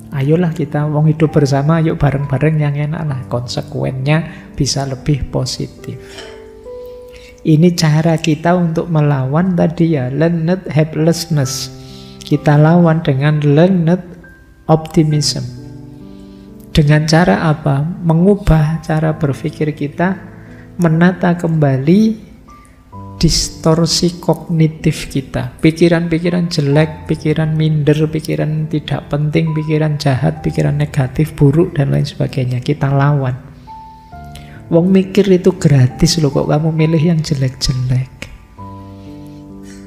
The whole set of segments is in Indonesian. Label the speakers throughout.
Speaker 1: Ayolah kita wong hidup bersama, yuk bareng-bareng yang enak lah. Konsekuennya bisa lebih positif. Ini cara kita untuk melawan tadi ya, learned helplessness. Kita lawan dengan learned optimism. Dengan cara apa? Mengubah cara berpikir kita, menata kembali distorsi kognitif kita. Pikiran-pikiran jelek, pikiran minder, pikiran tidak penting, pikiran jahat, pikiran negatif, buruk, dan lain sebagainya. Kita lawan. Wong mikir itu gratis loh, kok kamu milih yang jelek-jelek.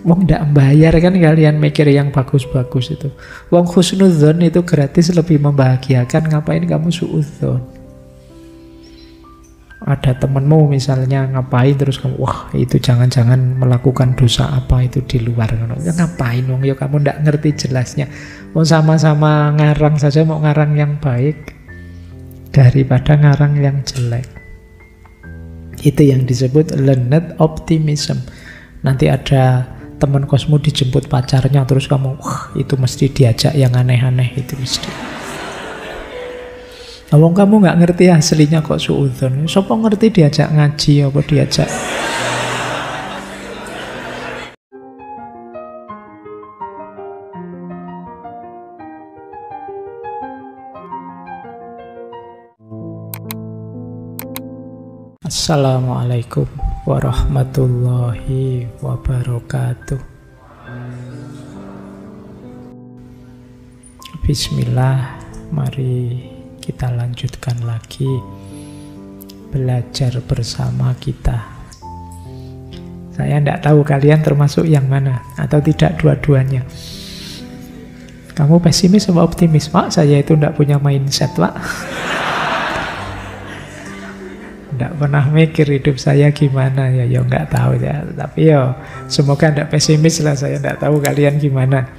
Speaker 1: Wong ndak bayar kan kalian mikir yang bagus-bagus itu. Wong husnudzon itu gratis, lebih membahagiakan. Ngapain kamu suudzon? Ada temenmu misalnya ngapain terus kamu, wah itu jangan-jangan melakukan dosa apa itu di luar. Ya, ngapain wong, ya kamu ndak ngerti jelasnya. Mau sama-sama ngarang saja, mau ngarang yang baik daripada ngarang yang jelek. Itu yang disebut learned optimism. Nanti ada teman kosmu dijemput pacarnya, terus kamu, wah itu mesti diajak yang aneh-aneh, itu mesti. Wong kamu nggak ngerti aslinya kok suudzon. Sopo ngerti diajak ngaji apa diajak. Assalamualaikum warahmatullahi wabarakatuh. Bismillah, mari kita lanjutkan lagi belajar bersama kita. Saya tidak tahu kalian termasuk yang mana, atau tidak dua-duanya. Kamu pesimis atau optimis? Pak, saya itu tidak punya mindset, Pak. Tidak pernah mikir hidup saya gimana, ya nggak tahu ya. Tapi ya semoga tidak pesimis lah, saya tidak tahu kalian gimana.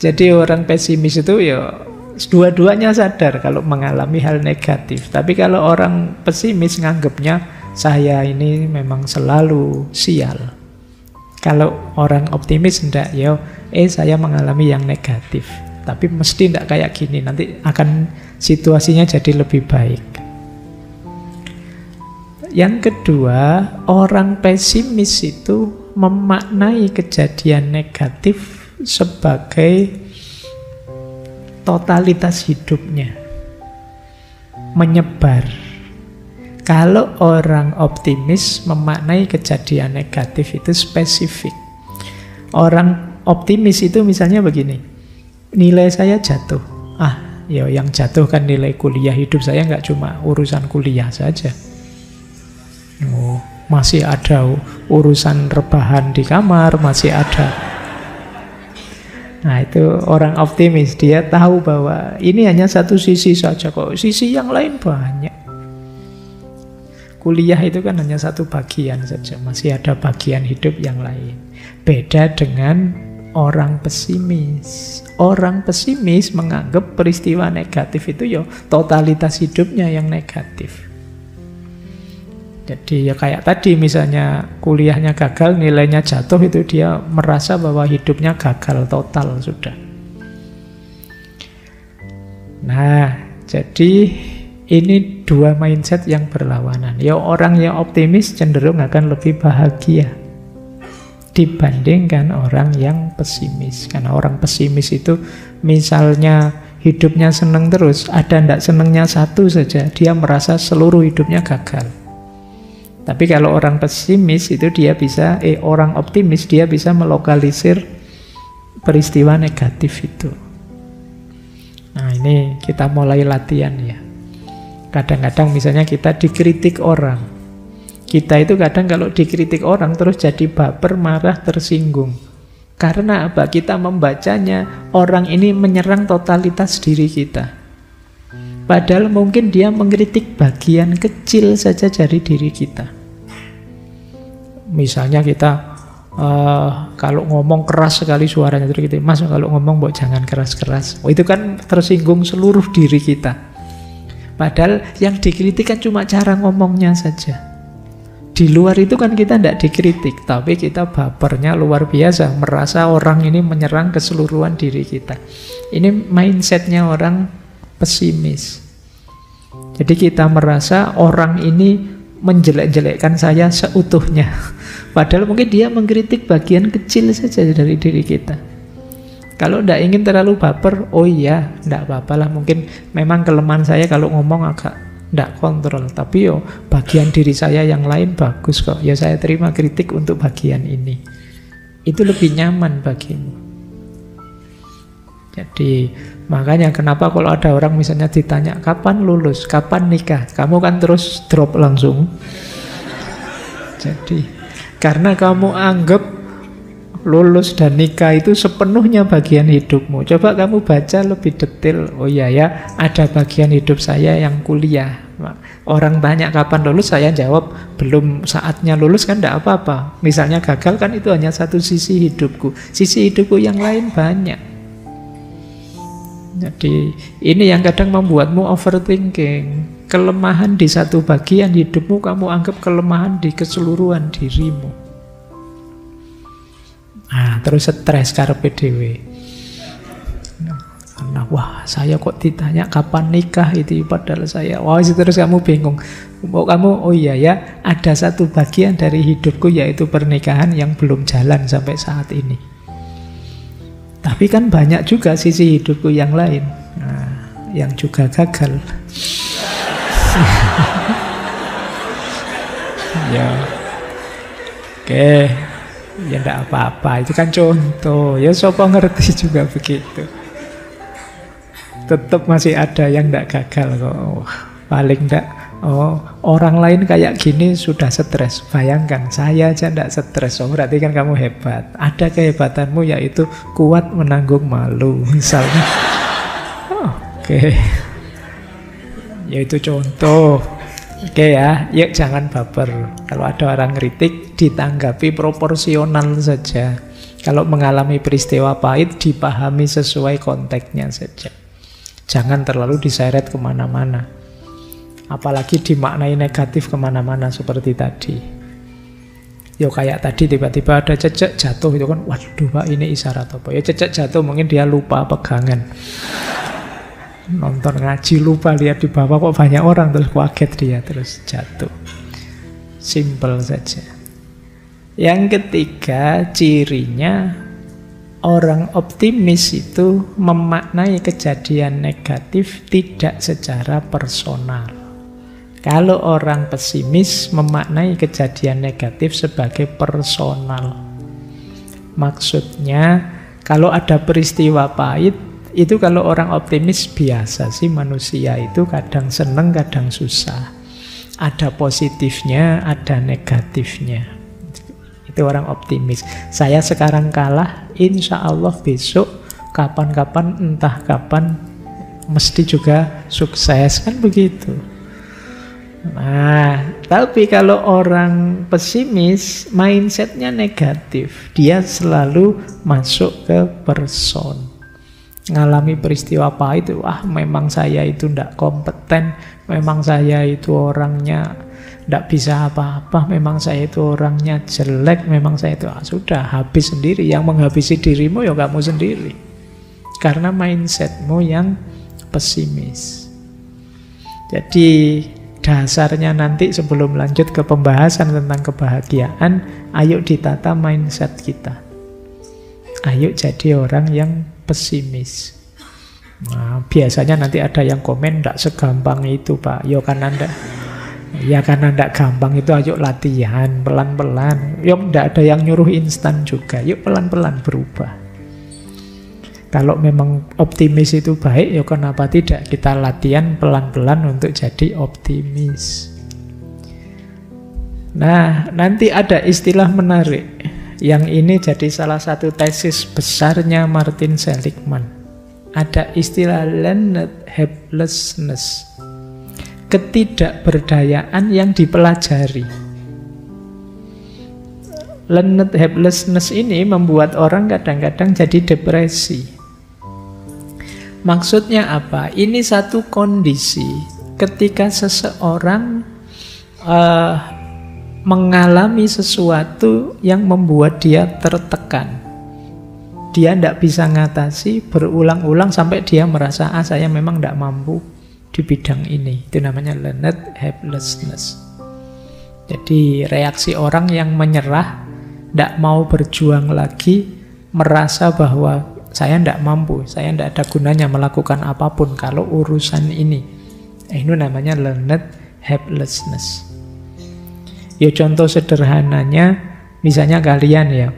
Speaker 1: Jadi orang pesimis itu ya dua-duanya sadar kalau mengalami hal negatif. Tapi kalau orang pesimis nganggapnya saya ini memang selalu sial. Kalau orang optimis enggak, ya saya mengalami yang negatif. Tapi mesti enggak kayak gini, nanti akan situasinya jadi lebih baik. Yang kedua, orang pesimis itu memaknai kejadian negatif sebagai totalitas hidupnya, menyebar. Kalau orang optimis memaknai kejadian negatif itu spesifik. Orang optimis itu misalnya begini, nilai saya jatuh. Ya yang jatuh kan nilai kuliah, hidup saya nggak cuma urusan kuliah saja. Masih ada urusan rebahan di kamar, masih ada. Nah itu orang optimis, dia tahu bahwa ini hanya satu sisi saja kok, sisi yang lain banyak. Kuliah itu kan hanya satu bagian saja, masih ada bagian hidup yang lain. Beda dengan orang pesimis. Orang pesimis menganggap peristiwa negatif itu ya totalitas hidupnya yang negatif. Jadi ya kayak tadi misalnya kuliahnya gagal, nilainya jatuh, itu dia merasa bahwa hidupnya gagal total sudah. Nah, jadi ini dua mindset yang berlawanan. Ya orang yang optimis cenderung akan lebih bahagia dibandingkan orang yang pesimis. Karena orang pesimis itu misalnya hidupnya seneng terus, ada ndak senengnya satu saja, dia merasa seluruh hidupnya gagal. Tapi kalau orang pesimis itu dia bisa, orang optimis dia bisa melokalisir peristiwa negatif itu. Nah ini kita mulai latihan ya. Kadang-kadang misalnya kita dikritik orang. Kita itu kadang kalau dikritik orang terus jadi baper, marah, tersinggung. Karena apa? Kita membacanya orang ini menyerang totalitas diri kita. Padahal mungkin dia mengkritik bagian kecil saja dari diri kita. Misalnya kita kalau ngomong keras sekali suaranya, terus gitu, Mas kalau ngomong jangan keras-keras. Itu kan tersinggung seluruh diri kita. Padahal yang dikritik kan cuma cara ngomongnya saja. Di luar itu kan kita tidak dikritik, tapi kita bapernya luar biasa, merasa orang ini menyerang keseluruhan diri kita. Ini mindsetnya orang pesimis. Jadi kita merasa orang ini menjelek-jelekkan saya seutuhnya. Padahal mungkin dia mengkritik bagian kecil saja dari diri kita. Kalau tidak ingin terlalu baper, oh iya, tidak apa-apalah. Mungkin memang kelemahan saya kalau ngomong agak tidak kontrol. Tapi yo bagian diri saya yang lain bagus kok. Ya saya terima kritik untuk bagian ini. Itu lebih nyaman bagimu. Jadi makanya kenapa kalau ada orang misalnya ditanya kapan lulus, kapan nikah, kamu kan terus drop langsung. Jadi karena kamu anggap lulus dan nikah itu sepenuhnya bagian hidupmu. Coba kamu baca lebih detail. Oh iya ya, ada bagian hidup saya yang kuliah. Orang tanya kapan lulus, saya jawab belum saatnya lulus kan tidak apa-apa. Misalnya gagal kan itu hanya satu sisi hidupku. Sisi hidupku yang lain banyak. Jadi ini yang kadang membuatmu overthinking. Kelemahan di satu bagian hidupmu kamu anggap kelemahan di keseluruhan dirimu. Nah, terus stres karepe dhewe. Karena wah, saya kok ditanya kapan nikah itu padahal saya. Wah, terus kamu bingung. Kamu oh iya ya, ada satu bagian dari hidupku yaitu pernikahan yang belum jalan sampai saat ini. Tapi kan banyak juga sisi hidupku yang lain, yang juga gagal. Ya, oke, ya enggak apa-apa. Itu kan contoh. Ya siapa ngerti juga begitu. Tetap masih ada yang enggak gagal kok. Paling enggak. Oh, orang lain kayak gini sudah stres. Bayangkan, saya aja tidak stres. Oh, berarti kan kamu hebat. Ada kehebatanmu yaitu kuat menanggung malu, misalnya. Oke. Yaitu contoh. Oke ya, yuk jangan baper. Kalau ada orang kritik, ditanggapi proporsional saja. Kalau mengalami peristiwa pahit, dipahami sesuai konteksnya saja. Jangan terlalu diseret kemana-mana. Apalagi dimaknai negatif kemana-mana seperti tadi. Yo kayak tadi tiba-tiba ada cecek jatuh itu kan, waduh Pak ini isyarat apa? Ya cecek jatuh mungkin dia lupa pegangan. Nonton ngaji lupa lihat di bawah kok banyak orang terus kaget dia terus jatuh. Simple saja. Yang ketiga cirinya orang optimis itu memaknai kejadian negatif tidak secara personal. Kalau orang pesimis memaknai kejadian negatif sebagai personal. Maksudnya, kalau ada peristiwa pahit, itu kalau orang optimis biasa sih manusia itu kadang seneng, kadang susah. Ada positifnya, ada negatifnya. Itu orang optimis. Saya sekarang kalah, insya Allah besok, kapan-kapan, entah kapan, mesti juga sukses, kan begitu. Nah, tapi kalau orang pesimis, mindsetnya negatif. Dia selalu masuk ke person. Ngalami peristiwa pahit, wah memang saya itu tidak kompeten, memang saya itu orangnya tidak bisa apa-apa, memang saya itu orangnya jelek, memang saya itu sudah habis sendiri. Yang menghabisi dirimu ya kamu sendiri. Karena mindsetmu yang pesimis. Jadi dasarnya nanti sebelum lanjut ke pembahasan tentang kebahagiaan, ayo ditata mindset kita. Ayo jadi orang yang pesimis. Nah, biasanya nanti ada yang komen, "Ndak segampang itu, Pak." Ya karena ndak gampang itu, ayo latihan pelan-pelan. Yuk, ndak ada yang nyuruh instan juga. Yuk pelan-pelan berubah. Kalau memang optimis itu baik, ya kenapa tidak kita latihan pelan-pelan untuk jadi optimis. Nah, nanti ada istilah menarik. Yang ini jadi salah satu tesis besarnya Martin Seligman. Ada istilah learned helplessness. Ketidakberdayaan yang dipelajari. Learned helplessness ini membuat orang kadang-kadang jadi depresi. Maksudnya apa? Ini satu kondisi ketika seseorang mengalami sesuatu yang membuat dia tertekan. Dia tidak bisa ngatasi, berulang-ulang sampai dia merasa, saya memang tidak mampu di bidang ini. Itu namanya learned helplessness. Jadi reaksi orang yang menyerah, tidak mau berjuang lagi, merasa bahwa saya tidak mampu, saya tidak ada gunanya melakukan apapun kalau urusan ini. Itu namanya learned helplessness. Ya contoh sederhananya, misalnya kalian ya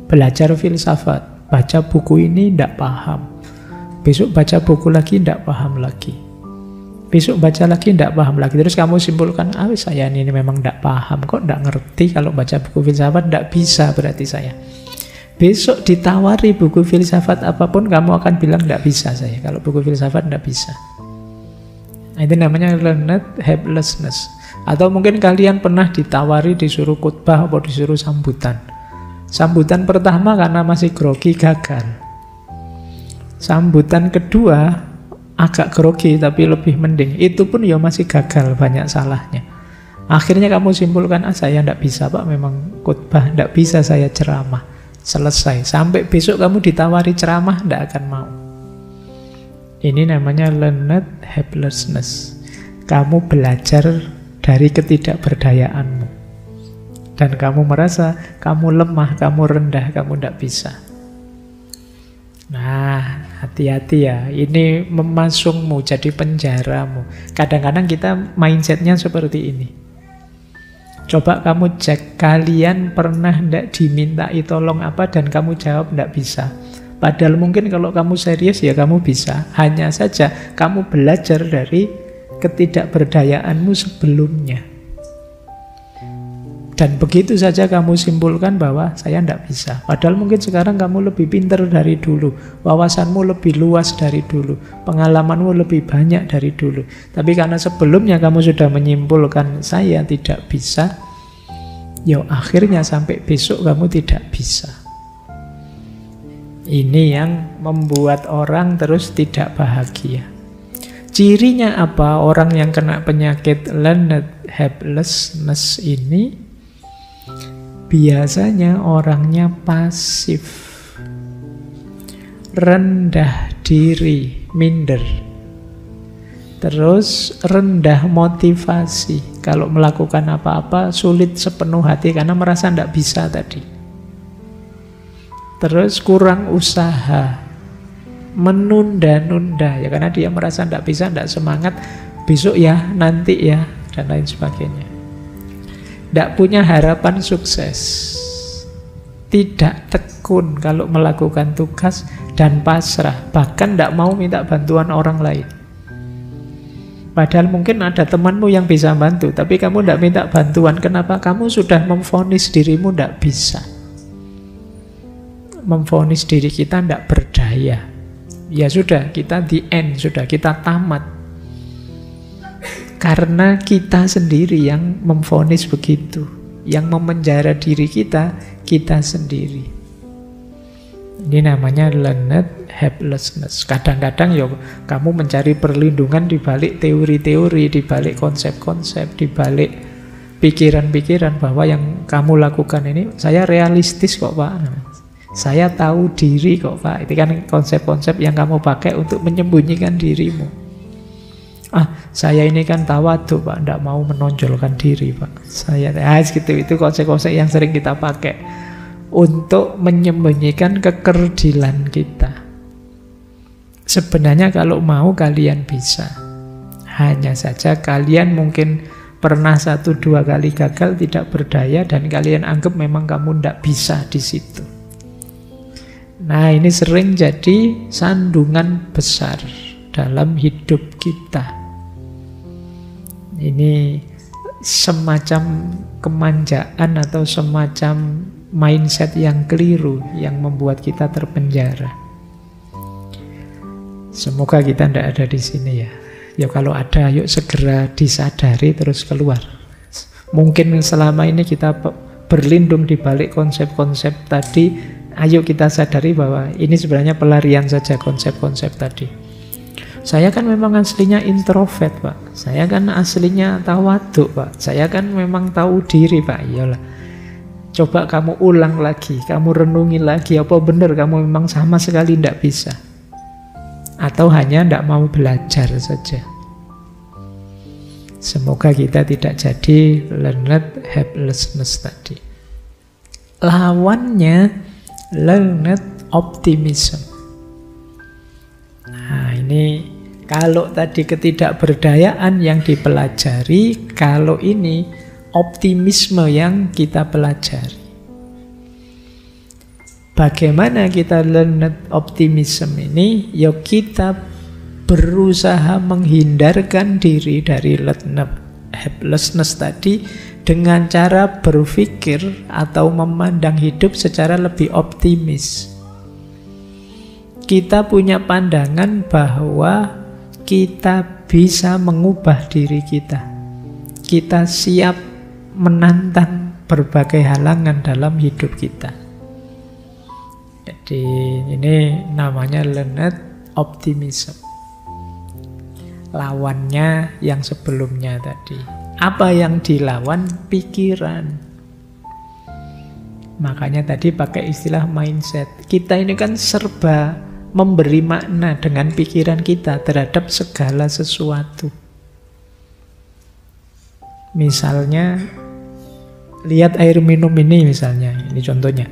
Speaker 1: belajar filsafat, baca buku ini tidak paham, besok baca buku lagi tidak paham lagi, besok baca lagi tidak paham lagi, terus kamu simpulkan, saya ini memang tidak paham, kok tidak ngerti kalau baca buku filsafat, tidak bisa berarti saya. Besok ditawari buku filsafat apapun, kamu akan bilang tidak bisa saya, kalau buku filsafat tidak bisa. Nah, itu namanya learned helplessness. Atau mungkin kalian pernah ditawari, disuruh khutbah atau disuruh sambutan. Sambutan pertama karena masih grogi, gagal. Sambutan kedua agak grogi tapi lebih mending, itu pun ya masih gagal, banyak salahnya. Akhirnya kamu simpulkan, saya tidak bisa Pak, memang khutbah tidak bisa saya ceramah. Selesai. Sampai besok kamu ditawari ceramah, tidak akan mau. Ini namanya learned helplessness. Kamu belajar dari ketidakberdayaanmu. Dan kamu merasa kamu lemah, kamu rendah, kamu tidak bisa. Nah, hati-hati ya. Ini memasungmu, jadi penjaramu. Kadang-kadang kita mindsetnya seperti ini. Coba kamu cek, kalian pernah tidak dimintai tolong apa dan kamu jawab tidak bisa. Padahal mungkin kalau kamu serius ya kamu bisa. Hanya saja kamu belajar dari ketidakberdayaanmu sebelumnya. Dan begitu saja kamu simpulkan bahwa saya tidak bisa. Padahal mungkin sekarang kamu lebih pintar dari dulu. Wawasanmu lebih luas dari dulu. Pengalamanmu lebih banyak dari dulu. Tapi karena sebelumnya kamu sudah menyimpulkan saya tidak bisa, ya akhirnya sampai besok kamu tidak bisa. Ini yang membuat orang terus tidak bahagia. Cirinya apa? Orang yang kena penyakit learned helplessness ini biasanya orangnya pasif, rendah diri, minder, terus rendah motivasi. Kalau melakukan apa-apa sulit sepenuh hati karena merasa tidak bisa tadi. Terus kurang usaha, menunda-nunda ya karena dia merasa tidak bisa, tidak semangat, besok ya, nanti ya, dan lain sebagainya. Tidak punya harapan sukses, tidak tekun kalau melakukan tugas, dan pasrah, bahkan tidak mau minta bantuan orang lain. Padahal mungkin ada temanmu yang bisa bantu, tapi kamu tidak minta bantuan. Kenapa? Kamu sudah memvonis dirimu tidak bisa, memvonis diri kita tidak berdaya. Ya sudah, kita the end, sudah kita tamat. Karena kita sendiri yang memvonis begitu, yang memenjara diri kita, kita sendiri. Ini namanya learned helplessness. Kadang-kadang ya kamu mencari perlindungan di balik teori-teori, di balik konsep-konsep, di balik pikiran-pikiran bahwa yang kamu lakukan ini, saya realistis kok Pak. Saya tahu diri kok Pak. Itu kan konsep-konsep yang kamu pakai untuk menyembunyikan dirimu. Saya ini kan tawadhu Pak, tidak mau menonjolkan diri Pak. Saya gitu, itu konsep-konsep yang sering kita pakai untuk menyembunyikan kekerdilan kita. Sebenarnya kalau mau kalian bisa. Hanya saja kalian mungkin pernah 1-2 kali gagal, tidak berdaya, dan kalian anggap memang kamu tidak bisa di situ. Nah, ini sering jadi sandungan besar dalam hidup kita. Ini semacam kemanjaan atau semacam mindset yang keliru yang membuat kita terpenjara. Semoga kita tidak ada di sini ya. Ya kalau ada, yuk segera disadari terus keluar. Mungkin selama ini kita berlindung di balik konsep-konsep tadi. Ayo kita sadari bahwa ini sebenarnya pelarian saja konsep-konsep tadi. Saya kan memang aslinya introvert Pak. Saya kan aslinya tawadhu Pak. Saya kan memang tahu diri Pak. Iyalah. Coba kamu ulang lagi, kamu renungi lagi, apa benar kamu memang sama sekali tidak bisa? Atau hanya tidak mau belajar saja? Semoga kita tidak jadi learned helplessness tadi. Lawannya learned optimism. Nah ini, kalau tadi ketidakberdayaan yang dipelajari, kalau ini optimisme yang kita pelajari. Bagaimana kita learned optimism ini? Ya kita berusaha menghindarkan diri dari learned helplessness tadi dengan cara berpikir atau memandang hidup secara lebih optimis. Kita punya pandangan bahwa kita bisa mengubah diri kita. Kita siap menantang berbagai halangan dalam hidup kita. Jadi ini namanya learned optimism. Lawannya yang sebelumnya tadi. Apa yang dilawan? Pikiran. Makanya tadi pakai istilah mindset. Kita ini kan serba memberi makna dengan pikiran kita terhadap segala sesuatu. Misalnya, lihat air minum ini misalnya. Ini contohnya.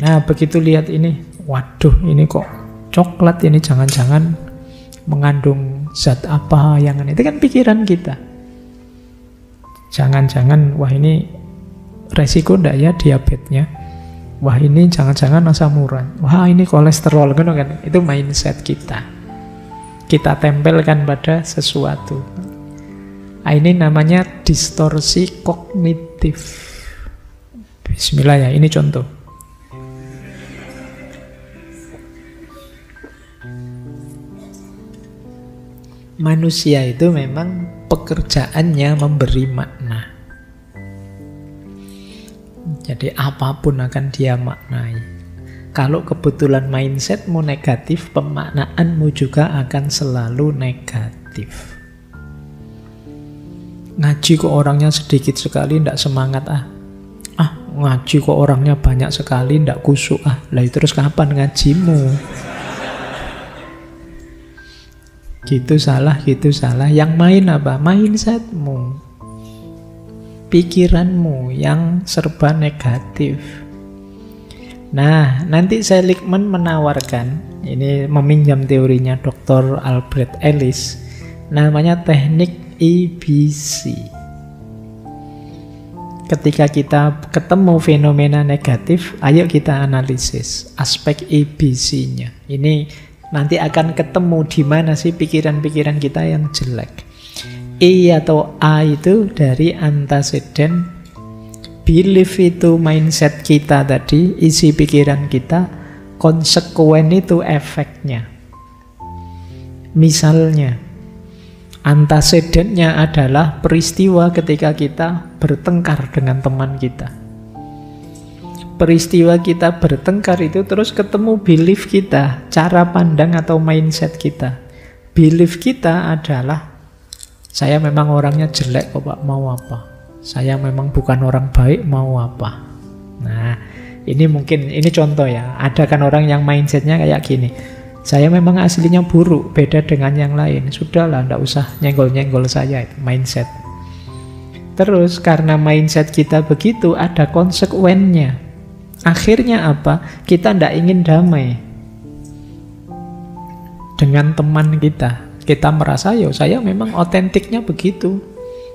Speaker 1: Nah, begitu lihat ini, waduh ini kok coklat, ini jangan-jangan mengandung zat apa yang itu kan pikiran kita. Jangan-jangan wah ini resiko ndak ya diabetesnya. Wah ini jangan-jangan asam urat. Wah ini kolesterol kan. Itu mindset kita. Kita tempelkan pada sesuatu. Nah, ini namanya distorsi kognitif. Bismillah ya, ini contoh. Manusia itu memang pekerjaannya memberi makna. Jadi apapun akan dia maknai. Kalau kebetulan mindsetmu negatif, pemaknaanmu juga akan selalu negatif. Ngaji kok orangnya sedikit sekali, tidak semangat ngaji kok orangnya banyak sekali, tidak kusuk lah terus kapan ngajimu? Gitu salah. Yang main apa? Mindsetmu, pikiranmu yang serba negatif. Nah, nanti Seligman menawarkan, ini meminjam teorinya Dr. Albert Ellis, namanya teknik EBC. Ketika kita ketemu fenomena negatif, ayo kita analisis aspek EBC-nya. Ini nanti akan ketemu di mana sih pikiran-pikiran kita yang jelek. E atau A itu dari antecedent, belief itu mindset kita tadi, isi pikiran kita, konsekuen itu efeknya. Misalnya, antecedentnya adalah peristiwa ketika kita bertengkar dengan teman kita. Peristiwa kita bertengkar itu terus ketemu belief kita, cara pandang atau mindset kita. Belief kita adalah, saya memang orangnya jelek kok Pak, mau apa? Saya memang bukan orang baik, mau apa? Nah, ini mungkin, ini contoh ya. Ada kan orang yang mindsetnya kayak gini, saya memang aslinya buruk, beda dengan yang lain. Sudahlah, nggak usah nyenggol-nyenggol saya, itu mindset. Terus karena mindset kita begitu, ada konsekuennya. Akhirnya apa? Kita tidak ingin damai dengan teman kita. Kita merasa, ya saya memang otentiknya begitu.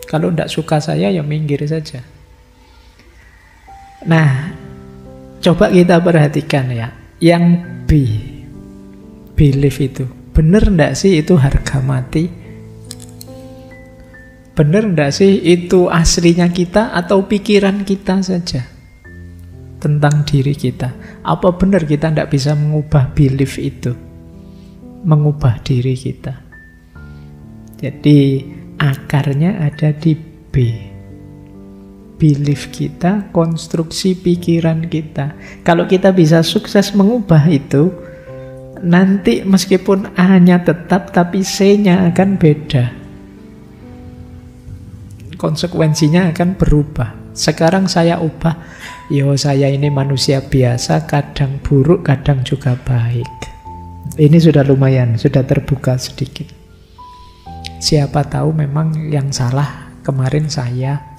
Speaker 1: Kalau tidak suka saya, ya minggir saja. Nah, coba kita perhatikan ya. Yang B, belief itu. Benar tidak sih itu harga mati? Benar tidak sih itu aslinya kita atau pikiran kita saja tentang diri kita? Apa benar kita tidak bisa mengubah belief itu, mengubah diri kita? Jadi akarnya ada di B, belief kita, konstruksi pikiran kita. Kalau kita bisa sukses mengubah itu, nanti meskipun A-nya tetap tapi C-nya akan beda. Konsekuensinya akan berubah. Sekarang saya ubah, yo saya ini manusia biasa, kadang buruk, kadang juga baik. Ini sudah lumayan, sudah terbuka sedikit. Siapa tahu memang yang salah kemarin saya.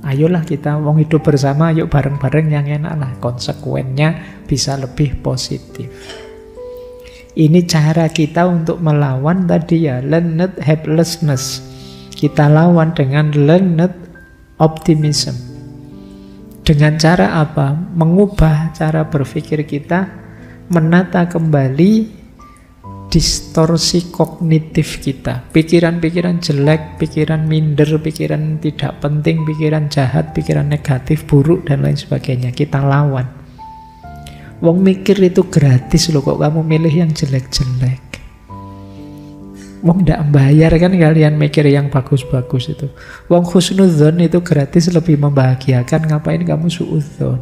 Speaker 1: Ayolah kita wong hidup bersama, yuk bareng-bareng yang enak lah. Konsekuennya bisa lebih positif. Ini cara kita untuk melawan tadi ya, learned helplessness. Kita lawan dengan learned optimism. Dengan cara apa? Mengubah cara berpikir kita, menata kembali distorsi kognitif kita. Pikiran-pikiran jelek, pikiran minder, pikiran tidak penting, pikiran jahat, pikiran negatif, buruk, dan lain sebagainya. Kita lawan. Wong mikir itu gratis loh, kok kamu milih yang jelek-jelek. Wong ndak bayar kan kalian mikir yang bagus-bagus itu. Wong husnudzon itu gratis, lebih membahagiakan. Ngapain kamu suudzon?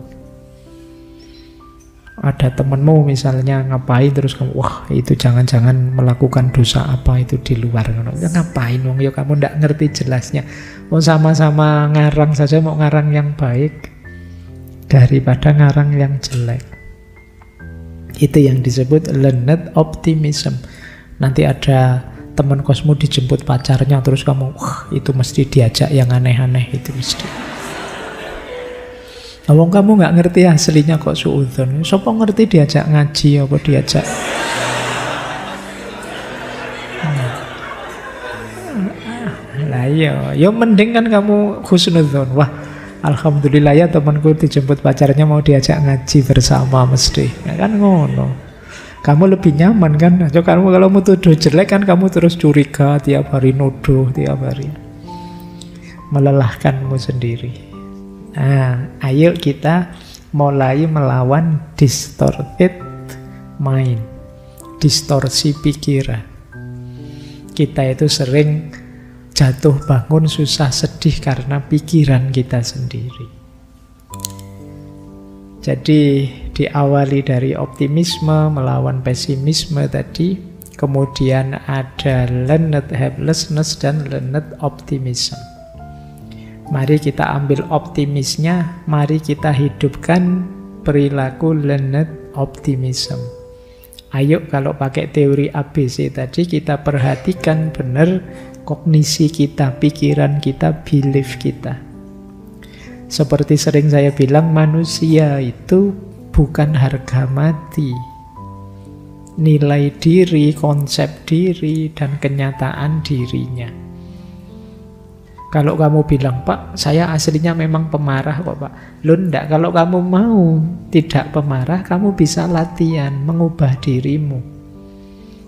Speaker 1: Ada temenmu misalnya ngapain terus kamu, wah itu jangan-jangan melakukan dosa apa itu di luar. Ya, ngapain wong, ya kamu ndak ngerti jelasnya. Mau sama-sama ngarang saja, mau ngarang yang baik daripada ngarang yang jelek. Itu yang disebut learned optimism. Nanti ada teman kosmu dijemput pacarnya, terus kamu, wah itu mesti diajak yang aneh-aneh, itu mesti. Wong kamu nggak ngerti aslinya kok suudzon. Sopo ngerti diajak ngaji apa diajak? Lah iya, ya mending kan kamu husnudzon. Wah, alhamdulillah ya temanku dijemput pacarnya mau diajak ngaji bersama mesti. Ya kan ngono. Kamu lebih nyaman kan? Kamu kalau mau tuduh jelek kan kamu terus curiga tiap hari, nuduh tiap hari. Melelahkanmu sendiri. Nah, ayo kita mulai melawan distorted mind, distorsi pikiran. Kita itu sering jatuh bangun, susah, sedih karena pikiran kita sendiri. Jadi diawali dari optimisme melawan pesimisme tadi, kemudian ada learned helplessness dan learned optimism. Mari kita ambil optimisnya, mari kita hidupkan perilaku learned optimism. Ayo kalau pakai teori ABC tadi kita perhatikan benar kognisi kita, pikiran kita, belief kita. Seperti sering saya bilang, manusia itu bukan harga mati. Nilai diri, konsep diri, dan kenyataan dirinya. Kalau kamu bilang, Pak, saya aslinya memang pemarah kok, Pak. Loh, enggak. Kalau kamu mau tidak pemarah, kamu bisa latihan mengubah dirimu.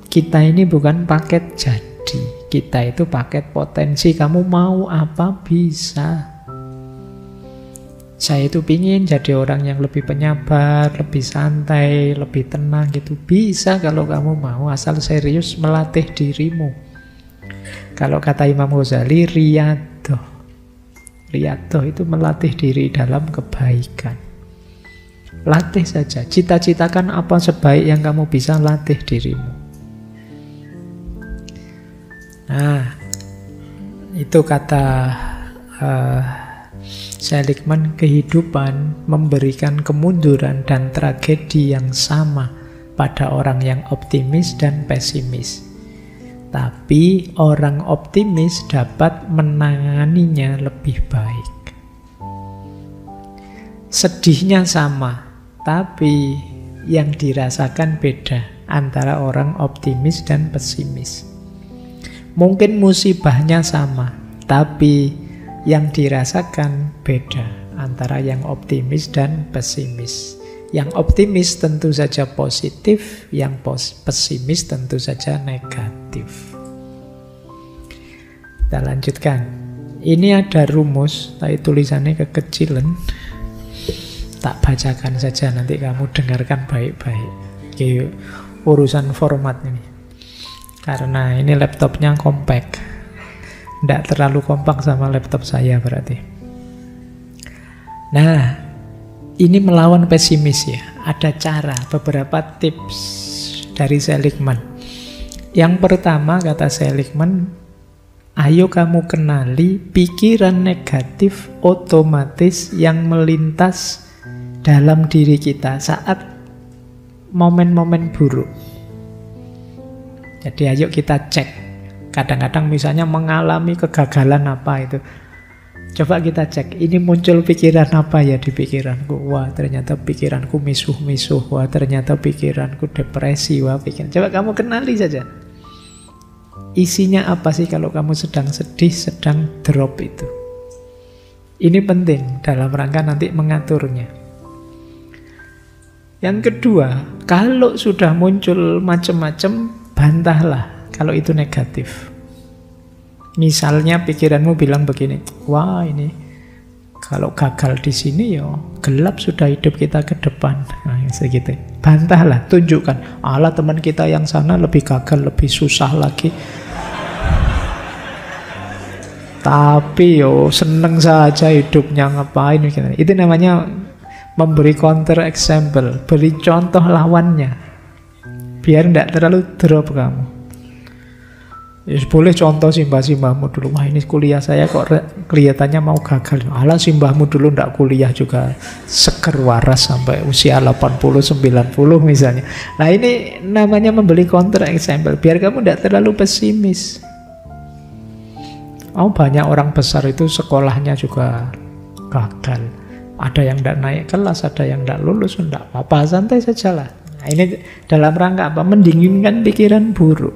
Speaker 1: Kita ini bukan paket jadi. Kita itu paket potensi. Kamu mau apa, bisa. Saya itu pingin jadi orang yang lebih penyabar, lebih santai, lebih tenang gitu. Bisa kalau kamu mau, asal serius melatih dirimu. Kalau kata Imam Ghazali, riyadhah. Riyadhah itu melatih diri dalam kebaikan. Latih saja, cita-citakan apa sebaik yang kamu bisa, latih dirimu. Nah, itu kata Seligman, kehidupan memberikan kemunduran dan tragedi yang sama pada orang yang optimis dan pesimis. Tapi orang optimis dapat menanganinya lebih baik. Sedihnya sama, tapi yang dirasakan beda antara orang optimis dan pesimis. Mungkin musibahnya sama, tapi yang dirasakan beda antara yang optimis dan pesimis. Yang optimis tentu saja positif, yang pesimis tentu saja negatif. Kita lanjutkan. Ini ada rumus, tapi tulisannya kekecilan. Tak bacakan saja, nanti kamu dengarkan baik-baik. Oke, urusan format ini. Karena ini laptopnya compact. Tidak terlalu kompak sama laptop saya berarti. Nah, ini melawan pesimis ya. Ada cara, beberapa tips dari Seligman. Yang pertama kata Seligman, Ayo kamu kenali pikiran negatif otomatis yang melintas dalam diri kita saat momen-momen buruk. Jadi ayo kita cek. Kadang-kadang misalnya mengalami kegagalan apa itu. Coba kita cek, ini muncul pikiran apa ya di pikiranku? Wah, ternyata pikiranku misuh-misuh. Wah, ternyata pikiranku depresi. Wah, coba kamu kenali saja. Isinya apa sih kalau kamu sedang sedih, sedang drop itu? Ini penting dalam rangka nanti mengaturnya. Yang kedua, kalau sudah muncul macam-macam, bantahlah kalau itu negatif. Misalnya pikiranmu bilang begini, wah ini kalau gagal di sini ya gelap sudah hidup kita ke depan. Nah, segitu. Bantahlah, tunjukkan. Allah, teman kita yang sana lebih gagal, lebih susah lagi. Tapi yo seneng saja hidupnya, ngapain gitu. Itu namanya memberi counter example, beri contoh lawannya, biar tidak terlalu drop kamu. Ya, boleh contoh simbah-simbahmu dulu. Wah, ini kuliah saya kok kelihatannya mau gagal. Alah, simbahmu dulu tidak kuliah juga seger waras sampai usia 80-90 misalnya. Nah, ini namanya memberi counter example, biar kamu tidak terlalu pesimis. Oh, banyak orang besar itu sekolahnya juga gagal. Ada yang tidak naik kelas, ada yang tidak lulus, tidak apa-apa, santai sajalah. Nah, ini dalam rangka apa? Mendinginkan pikiran buruk.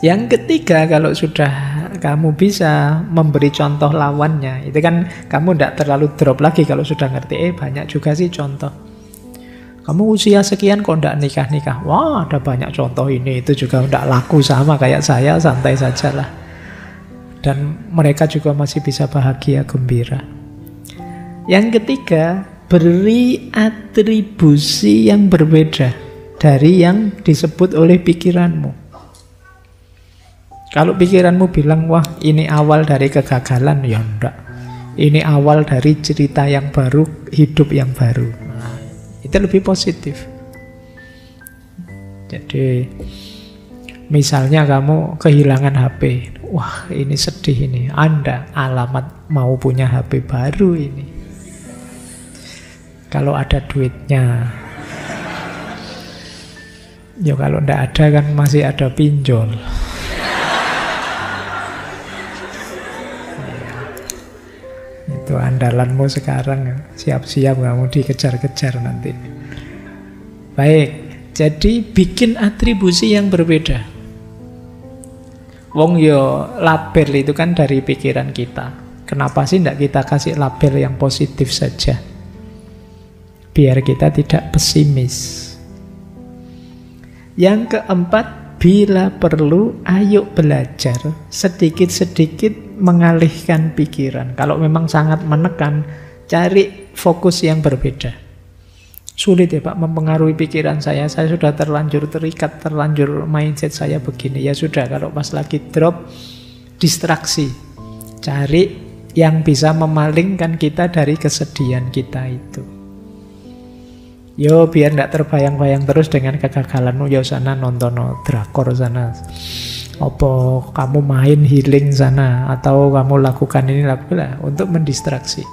Speaker 1: Yang ketiga, kalau sudah kamu bisa memberi contoh lawannya, itu kan kamu tidak terlalu drop lagi kalau sudah ngerti. Banyak juga sih contoh. Kamu usia sekian kok tidak nikah-nikah? Wah, ada banyak contoh ini, itu juga tidak laku sama kayak saya, santai sajalah. Dan mereka juga masih bisa bahagia, gembira. Yang ketiga, beri atribusi yang berbeda dari yang disebut oleh pikiranmu. Kalau pikiranmu bilang, wah ini awal dari kegagalan, ya enggak. Ini awal dari cerita yang baru, hidup yang baru. Itu lebih positif. Jadi misalnya kamu kehilangan HP, wah ini sedih ini. Anda alamat mau punya HP baru ini. Kalau ada duitnya. Ya kalau tidak ada kan masih ada pinjol. Itu andalanmu sekarang, siap-siap kamu dikejar-kejar nanti. Baik, jadi bikin atribusi yang berbeda. Wong yo label itu kan dari pikiran kita. Kenapa sih tidak kita kasih label yang positif saja? Biar kita tidak pesimis. Yang keempat, bila perlu, ayo belajar sedikit-sedikit mengalihkan pikiran. Kalau memang sangat menekan, cari fokus yang berbeda. Sulit ya Pak mempengaruhi pikiran saya sudah terlanjur terikat, terlanjur mindset saya begini. Ya sudah, kalau pas lagi drop, distraksi. Cari yang bisa memalingkan kita dari kesedihan kita itu. Yo, biar tidak terbayang-bayang terus dengan kegagalanmu, yo sana nonton drakor sana. Apa kamu main healing sana, atau kamu lakukan ini, lakukan untuk mendistraksi.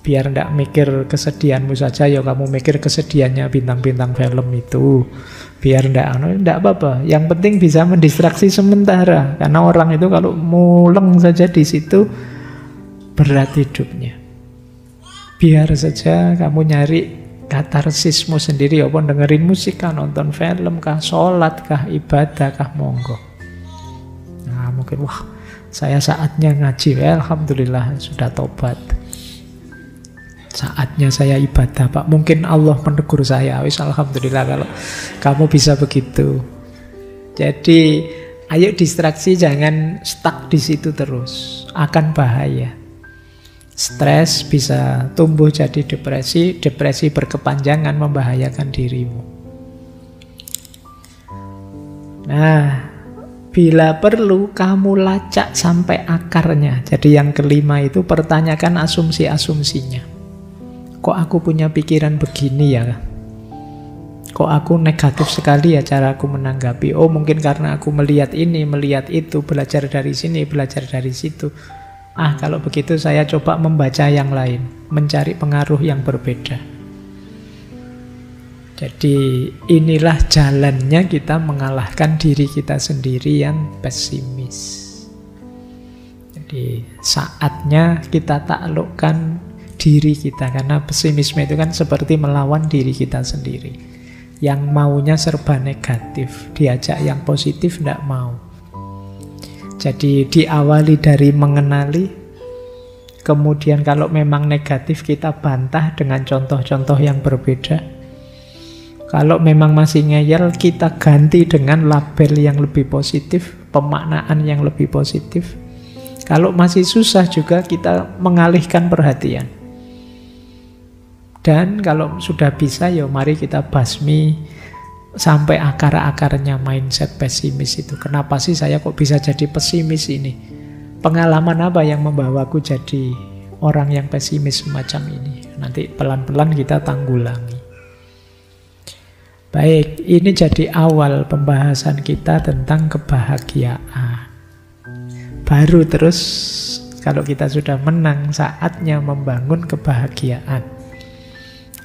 Speaker 1: Biar tidak mikir kesedihanmu saja, ya kamu mikir kesedihannya bintang-bintang film itu. Biar tidak apa-apa. Yang penting bisa mendistraksi sementara. Karena orang itu kalau muleng saja di situ, berat hidupnya. Biar saja kamu nyari katarsismu sendiri, apa dengerin musik kah, nonton film kah, sholat kah, ibadah kah, monggo. Nah mungkin wah saya saatnya ngaji, alhamdulillah sudah tobat. Saatnya saya ibadah Pak, mungkin Allah menegur saya, wis alhamdulillah kalau kamu bisa begitu. Jadi ayo distraksi, jangan stuck di situ terus, akan bahaya. Stres bisa tumbuh jadi depresi, depresi berkepanjangan membahayakan dirimu. Nah, bila perlu kamu lacak sampai akarnya. Jadi yang kelima itu pertanyakan asumsi-asumsinya. Kok aku punya pikiran begini ya? Kok aku negatif sekali ya cara aku menanggapi. Oh mungkin karena aku melihat ini, melihat itu, belajar dari sini, belajar dari situ. Kalau begitu saya coba membaca yang lain, mencari pengaruh yang berbeda. Jadi inilah jalannya kita mengalahkan diri kita sendiri yang pesimis. Jadi saatnya kita taklukkan diri kita, karena pesimisme itu kan seperti melawan diri kita sendiri. Yang maunya serba negatif, diajak yang positif tidak mau. Jadi diawali dari mengenali, kemudian kalau memang negatif kita bantah dengan contoh-contoh yang berbeda. Kalau memang masih ngeyel, kita ganti dengan label yang lebih positif, pemaknaan yang lebih positif. Kalau masih susah juga kita mengalihkan perhatian. Dan kalau sudah bisa, ya mari kita basmi sampai akar-akarnya mindset pesimis itu. Kenapa sih saya kok bisa jadi pesimis ini? Pengalaman apa yang membawaku jadi orang yang pesimis semacam ini? Nanti pelan-pelan kita tanggulangi. Baik, ini jadi awal pembahasan kita tentang kebahagiaan. Baru terus kalau kita sudah menang, saatnya membangun kebahagiaan.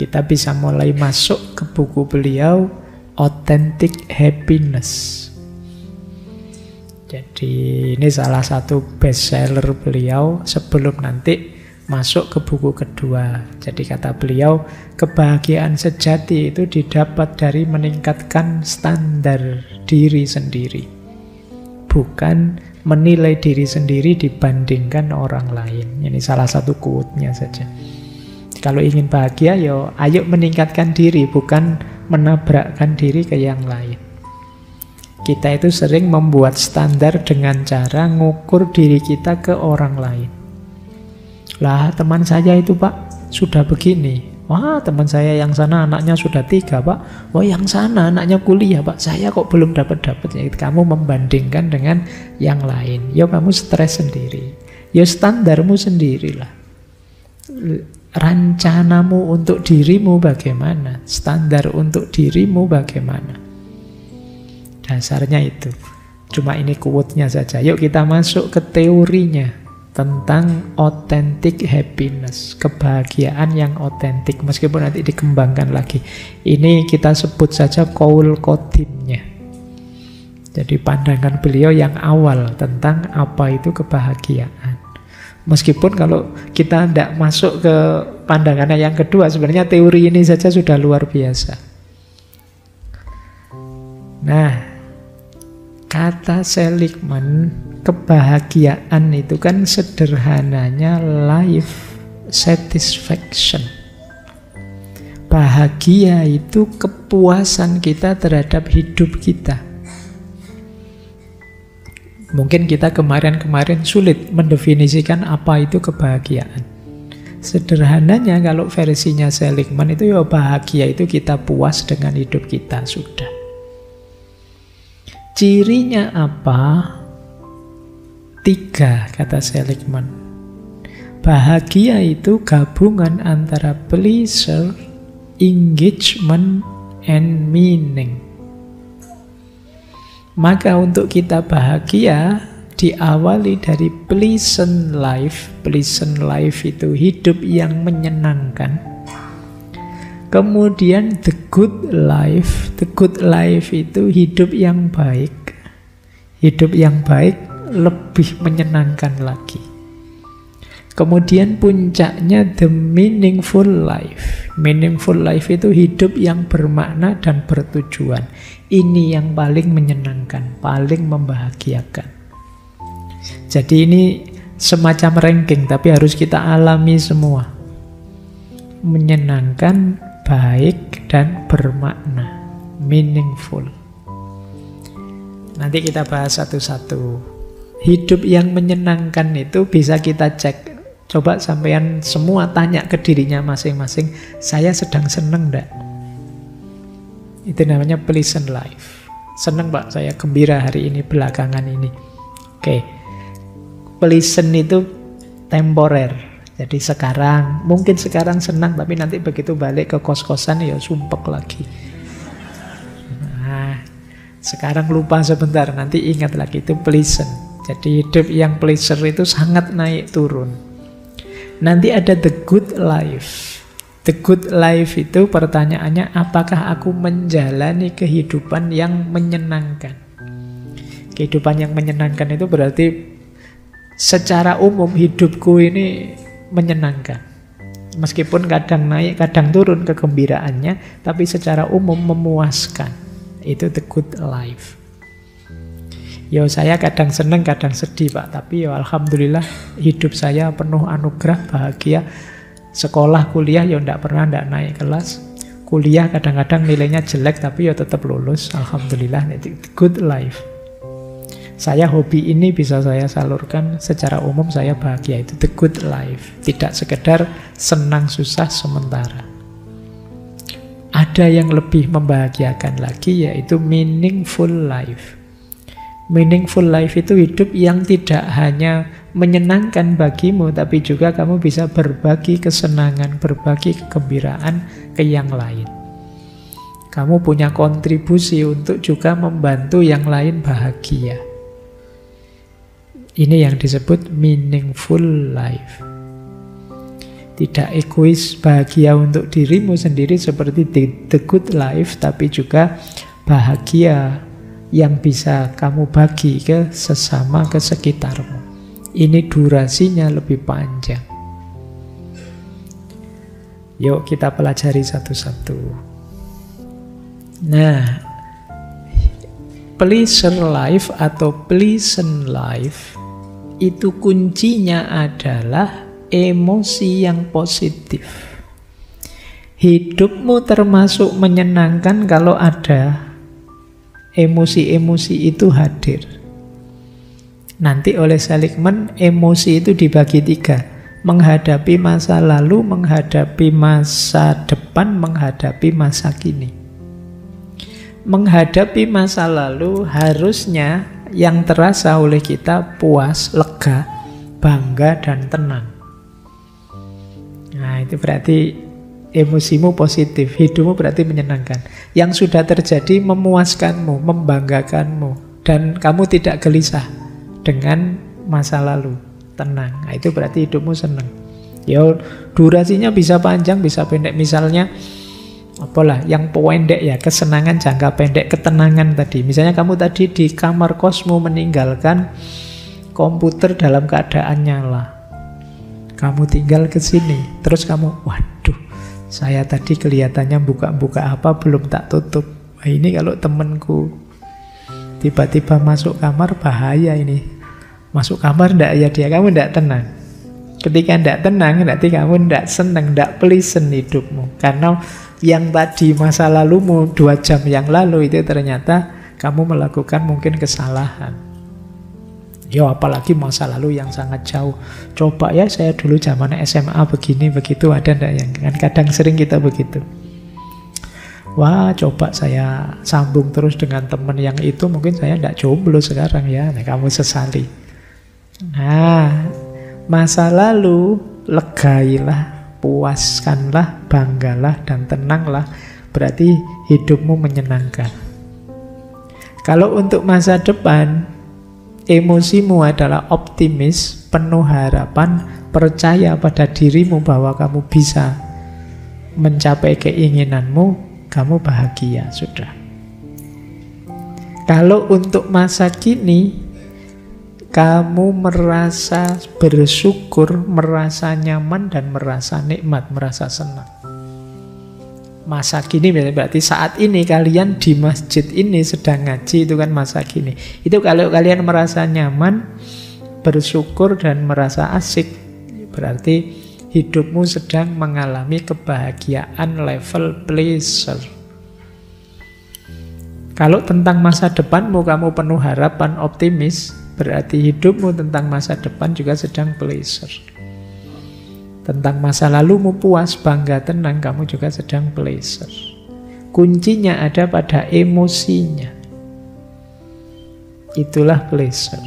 Speaker 1: Kita bisa mulai masuk ke buku beliau, Authentic Happiness. Jadi ini salah satu bestseller beliau sebelum nanti masuk ke buku kedua. Jadi kata beliau, kebahagiaan sejati itu didapat dari meningkatkan standar diri sendiri. Bukan menilai diri sendiri dibandingkan orang lain. Ini salah satu quote-nya saja. Kalau ingin bahagia, yo ayo meningkatkan diri, bukan menabrakkan diri ke yang lain. Kita itu sering membuat standar dengan cara ngukur diri kita ke orang lain. Lah teman saya itu Pak, sudah begini. Wah teman saya yang sana anaknya sudah 3 Pak. Wah yang sana anaknya kuliah Pak. Saya kok belum dapat-dapat. Ya, kamu membandingkan dengan yang lain. Yo kamu stres sendiri. Yo standarmu sendirilah. Rencanamu untuk dirimu bagaimana? Standar untuk dirimu bagaimana? Dasarnya itu. Cuma ini quote-nya saja. Yuk kita masuk ke teorinya tentang authentic happiness, kebahagiaan yang otentik, meskipun nanti dikembangkan lagi. Ini kita sebut saja qaul qadimnya. Jadi pandangan beliau yang awal tentang apa itu kebahagiaan. Meskipun kalau kita tidak masuk ke pandangannya yang kedua, sebenarnya teori ini saja sudah luar biasa. Nah, kata Seligman, kebahagiaan itu kan sederhananya life satisfaction. Bahagia itu kepuasan kita terhadap hidup kita. Mungkin kita kemarin-kemarin sulit mendefinisikan apa itu kebahagiaan. Sederhananya kalau versinya Seligman itu ya bahagia itu kita puas dengan hidup kita, sudah. Cirinya apa? 3 kata Seligman. Bahagia itu gabungan antara pleasure, engagement, and meaning. Maka untuk kita bahagia diawali dari pleasant life. Pleasant life itu hidup yang menyenangkan. Kemudian the good life. The good life itu hidup yang baik. Hidup yang baik lebih menyenangkan lagi. Kemudian puncaknya the meaningful life. Meaningful life itu hidup yang bermakna dan bertujuan. Ini yang paling menyenangkan, paling membahagiakan. Jadi ini semacam ranking, tapi harus kita alami semua. Menyenangkan, baik, dan bermakna. Meaningful. Nanti kita bahas satu-satu. Hidup yang menyenangkan itu bisa kita cek. Coba sampean semua tanya ke dirinya masing-masing, saya sedang seneng enggak? Itu namanya pleasant life. Seneng Pak, saya gembira hari ini, belakangan ini. Oke. Pleasant itu temporer. Jadi sekarang, mungkin sekarang senang, tapi nanti begitu balik ke kos-kosan ya sumpek lagi. Sekarang lupa sebentar, nanti ingat lagi, itu pleasant. Jadi hidup yang pleasure itu sangat naik turun. Nanti ada the good life. The good life itu pertanyaannya, apakah aku menjalani kehidupan yang menyenangkan? Kehidupan yang menyenangkan itu berarti secara umum hidupku ini menyenangkan. Meskipun kadang naik, kadang turun kegembiraannya, tapi secara umum memuaskan. Itu the good life. Yo, saya kadang seneng, kadang sedih, Pak. Tapi yo alhamdulillah hidup saya penuh anugerah, bahagia. Sekolah, kuliah yo ndak pernah ndak naik kelas. Kuliah kadang-kadang nilainya jelek tapi yo tetap lulus. Alhamdulillah, itu good life. Saya hobi ini bisa saya salurkan, secara umum saya bahagia, itu the good life. Tidak sekedar senang susah sementara. Ada yang lebih membahagiakan lagi, yaitu meaningful life. Meaningful life itu hidup yang tidak hanya menyenangkan bagimu, tapi juga kamu bisa berbagi kesenangan, berbagi kegembiraan ke yang lain. Kamu punya kontribusi untuk juga membantu yang lain bahagia. Ini yang disebut meaningful life. Tidak egois, bahagia untuk dirimu sendiri seperti the good life, tapi juga bahagia yang bisa kamu bagi ke sesama, ke sekitarmu. Ini durasinya lebih panjang. Yuk kita pelajari satu-satu. Nah, pleasure life atau pleasant life itu kuncinya adalah emosi yang positif. Hidupmu termasuk menyenangkan kalau ada emosi-emosi itu hadir. Nanti oleh Seligman, emosi itu dibagi 3. Menghadapi masa lalu, menghadapi masa depan, menghadapi masa kini. Menghadapi masa lalu harusnya yang terasa oleh kita puas, lega, bangga, dan tenang. Nah, itu berarti emosimu positif, hidupmu berarti menyenangkan. Yang sudah terjadi memuaskanmu, membanggakanmu, dan kamu tidak gelisah dengan masa lalu, tenang. Nah, itu berarti hidupmu senang. Ya, durasinya bisa panjang, bisa pendek. Misalnya, apalah yang pendek ya, kesenangan jangka pendek, ketenangan tadi. Misalnya kamu tadi di kamar kosmu meninggalkan komputer dalam keadaan nyala. Kamu tinggal ke sini, terus kamu, waduh, saya tadi kelihatannya buka-buka apa belum tak tutup. Wah, ini kalau temenku tiba-tiba masuk kamar bahaya ini. Masuk kamar ndak ya dia, kamu ndak tenang. Ketika ndak tenang, berarti kamu ndak senang, ndak pleasant hidupmu. Karena yang tadi masa lalumu 2 jam yang lalu itu ternyata kamu melakukan mungkin kesalahan. Ya apalagi masa lalu yang sangat jauh. Coba ya saya dulu zaman SMA begini begitu, ada ndak yang kan kadang sering kita begitu. Wah coba saya sambung terus dengan teman yang itu, mungkin saya ndak jomblo sekarang ya. Nah, kamu sesali. Nah masa lalu legailah, puaskanlah, banggalah, dan tenanglah. Berarti hidupmu menyenangkan. Kalau untuk masa depan, emosimu adalah optimis, penuh harapan, percaya pada dirimu bahwa kamu bisa mencapai keinginanmu, kamu bahagia, sudah. Kalau untuk masa kini, kamu merasa bersyukur, merasa nyaman, dan merasa nikmat, merasa senang. Masa kini berarti saat ini kalian di masjid ini sedang ngaji, itu kan masa kini. Itu kalau kalian merasa nyaman, bersyukur, dan merasa asik, berarti hidupmu sedang mengalami kebahagiaan level pleasure. Kalau tentang masa depanmu kamu penuh harapan, optimis, berarti hidupmu tentang masa depan juga sedang pleasure. Tentang masa lalumu puas, bangga, tenang, kamu juga sedang pleasure. Kuncinya ada pada emosinya. Itulah pleasure.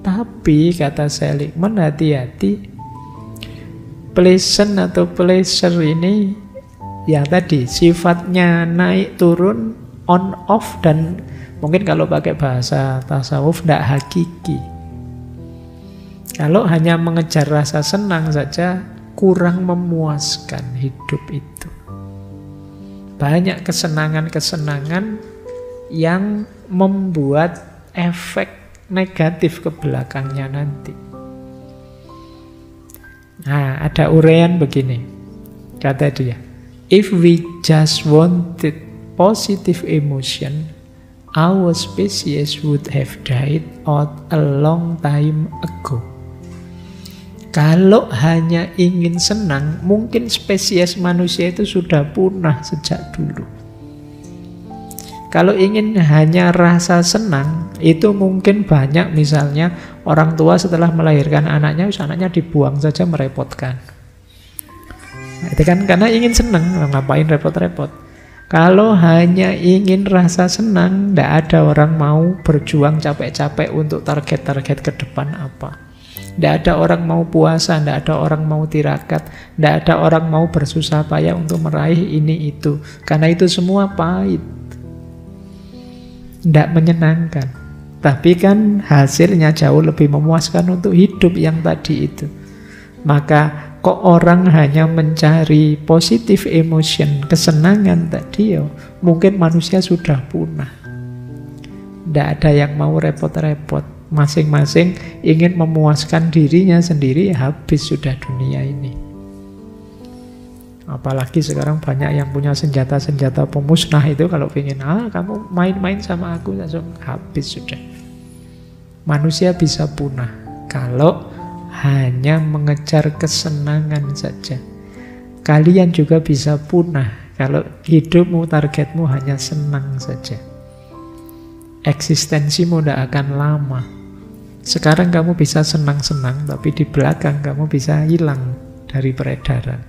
Speaker 1: Tapi kata Seligman, hati-hati. Pleasant atau pleasure ini ya tadi sifatnya naik turun, on off, dan Mungkin kalau pakai bahasa tasawuf tidak hakiki. Kalau hanya mengejar rasa senang saja, kurang memuaskan hidup itu. Banyak kesenangan-kesenangan yang membuat efek negatif ke belakangnya nanti. Nah, ada uraian begini. Kata dia, if we just wanted positive emotion, our species would have died out a long time ago. Kalau hanya ingin senang, mungkin spesies manusia itu sudah punah sejak dulu. Kalau ingin hanya rasa senang, itu mungkin banyak, misalnya orang tua setelah melahirkan anaknya, anaknya dibuang saja, merepotkan. Nah, itu kan karena ingin senang, ngapain repot-repot. Kalau hanya ingin rasa senang, tidak ada orang mau berjuang capek-capek untuk target-target ke depan apa. Tidak ada orang mau puasa, tidak ada orang mau tirakat, tidak ada orang mau bersusah payah untuk meraih ini itu. Karena itu semua pahit, tidak menyenangkan. Tapi kan hasilnya jauh lebih memuaskan untuk hidup yang tadi itu. Maka kok orang hanya mencari positive emotion, kesenangan tadi, ya mungkin manusia sudah punah. Tidak ada yang mau repot-repot. Masing-masing ingin memuaskan dirinya sendiri, habis sudah dunia ini. Apalagi sekarang banyak yang punya senjata-senjata pemusnah itu, kalau ingin, kamu main-main sama aku, langsung habis sudah. Manusia bisa punah kalau hanya mengejar kesenangan saja. Kalian juga bisa punah kalau hidupmu, targetmu hanya senang saja. Eksistensimu tidak akan lama. Sekarang kamu bisa senang-senang, tapi di belakang kamu bisa hilang dari peredaran.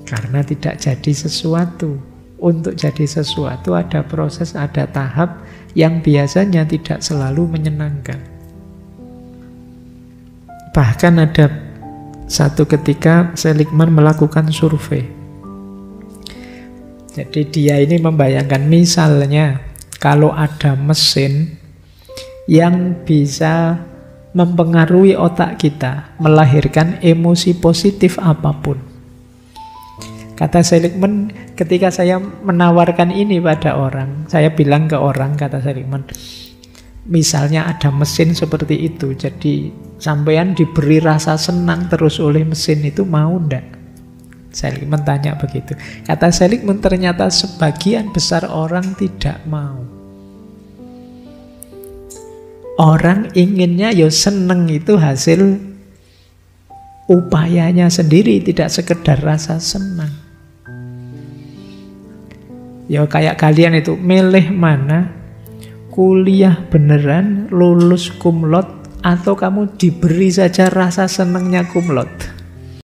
Speaker 1: Karena tidak jadi sesuatu. Untuk jadi sesuatu ada proses, ada tahap yang biasanya tidak selalu menyenangkan. Bahkan ada satu ketika Seligman melakukan survei. Jadi dia ini membayangkan, misalnya kalau ada mesin yang bisa mempengaruhi otak kita, melahirkan emosi positif apapun. Kata Seligman, ketika saya menawarkan ini pada orang, saya bilang ke orang, kata Seligman, misalnya ada mesin seperti itu, jadi sampean diberi rasa senang terus oleh mesin itu, mau ndak? Seligman tanya begitu. Kata Seligman, ternyata sebagian besar orang tidak mau. Orang inginnya ya seneng, itu hasil upayanya sendiri, tidak sekedar rasa senang. Ya kayak kalian itu, milih mana, kuliah beneran, lulus cum laude, atau kamu diberi saja rasa senangnya cum laude.